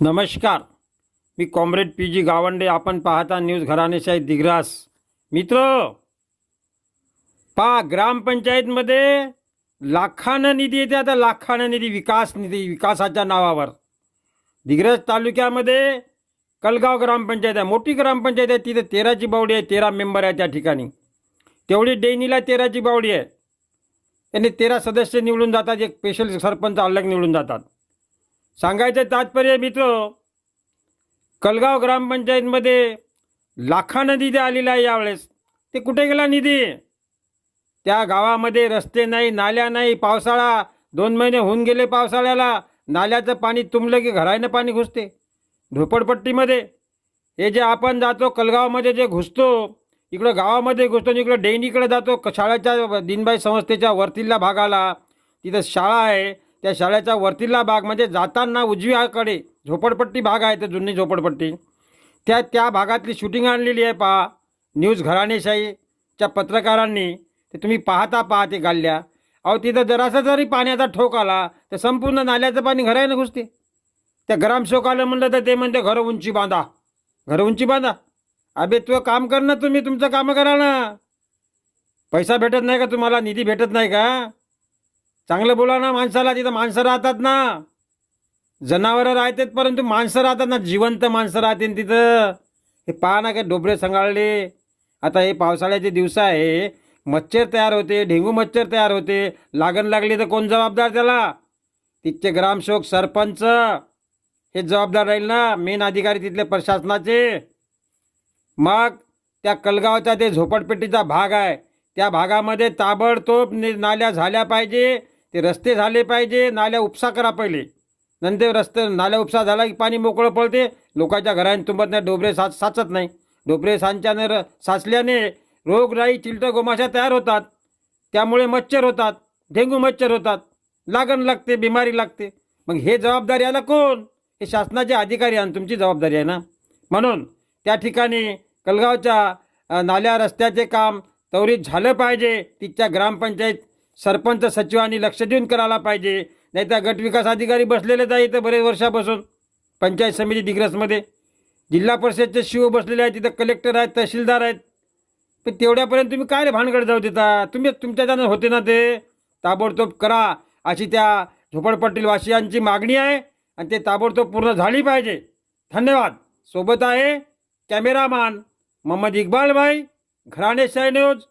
नमस्कार, मी comrade PG Gawande. आपण पाहता न्यूज घराणेशाही दिग्रास. मित्र, ग्रामपंचायतमध्ये लाखानं निधी येते. आता लाखानं निधी, विकास निधी, विकासाच्या नावावर. दिग्रस तालुक्यामध्ये कलगाव ग्रामपंचायत आहे, मोठी ग्रामपंचायत आहे. तिथे 13ची बावडी आहे, 13 मेंबर आहे त्या ठिकाणी. तेवढी डेनीला 13ची बावडी आहे. त्यांनी 13 सदस्य निवडून जातात, एक स्पेशल सरपंच अलग निवडून जातात. सांगायचं तात्पर्य मित्र, कलगाव ग्रामपंचायतमध्ये लाखानं निधी आलेला आहे यावेळेस. ते कुठे गेला निधी? त्या गावामध्ये रस्ते नाही, नाल्या नाही. पावसाळा 2 महिने होऊन गेले पावसाळ्याला. नाल्याचं पाणी तुंबलं की घरानं पाणी घुसते. झोपडपट्टीमध्ये हे जे आपण जातो कलगावमध्ये जे घुसतो, इकडं गावामध्ये घुसतो, इकडं डेनीकडे जातो. शाळेच्या दिनबाई संस्थेच्या वरतीला भागाला तिथं शाळा आहे. त्या शाळेचा वरतीला भाग म्हणजे जाताना उजव्याकडे झोपडपट्टी भाग आहे, तर जुनी झोपडपट्टी. त्या भागातली शूटिंग आणलेली आहे. पहा, न्यूज घराणेशाहीच्या पत्रकारांनी. ते तुम्ही पाहता ते गाल्ल्या. अहो, तिथं जरासा जरी पाण्याचा ठोक आला तर संपूर्ण नाल्याचं पाणी घरानं घुसते. त्या ग्रामसेवकाला म्हणलं तर ते म्हणते घरं उंची बांधा, घरं उंची बांधा. अबे तो काम कर ना, तुम्ही तुमचं कामं करा ना. पैसा भेटत नाही का तुम्हाला? निधी भेटत नाही का? चांगलं बोला ना माणसाला. तिथं माणसं राहतात ना, जनावरं राहतात, परंतु माणसं राहतात ना, जिवंत माणसं राहतील तिथं. हे पहा ना, काय डोबरे संगाळले. आता हे पावसाळ्याचे दिवस आहे, मच्छर तयार होते, डेंगू मच्छर तयार होते. लागण लागली तर कोण जबाबदार त्याला? तिथचे ग्रामसेवक, सरपंच हे जबाबदार राहील ना, मेन अधिकारी तिथले प्रशासनाचे. मग त्या कलगावचा ते झोपडपट्टीचा भाग आहे, त्या भागामध्ये ताबडतोब नाल्या झाल्या पाहिजे. ते रस्ते झाले पाहिजे. नाल्या उपसा करा पहिले, नंतर रस्ते नाल्या उपसा झाला की पाणी मोकळं पडते. लोकांच्या घरांनी तुंबत नाही, डोबरे साचत नाही. डोबरे साचल्याने रोगराई, चिलटं गोमाशा तयार होतात. त्यामुळे मच्छर होतात, डेंगू मच्छर होतात, लागण लागते, बिमारी लागते. मग हे जबाबदारी याला कोण? हे शासनाचे अधिकारी आणि तुमची जबाबदारी आहे ना. म्हणून त्या ठिकाणी कलगावच्या नाल्या रस्त्याचे काम त्वरित झालं पाहिजे. तिथच्या ग्रामपंचायत सरपंच सचिवांनी लक्ष देऊन करायला पाहिजे. नाही तर गटविकास अधिकारी बसलेलेच आहे इथं बरेच वर्षापासून. पंचायत समिती दिग्रसमध्ये जिल्हा परिषदचे शिव बसलेले आहेत, तिथं कलेक्टर आहेत, तहसीलदार आहेत. पण तेवढ्यापर्यंत तुम्ही काय भानगड जाऊ देता? तुम्ही तुमच्या जाणं होते ना, ते ताबडतोब करा अशी त्या झोपडपट्टी वासियांची मागणी आहे, आणि ते ताबडतोब पूर्ण झाली पाहिजे. धन्यवाद. सोबत आहे कॅमेरामॅन मोहम्मद इक्बाल भाई, घराणेशाही न्यूज.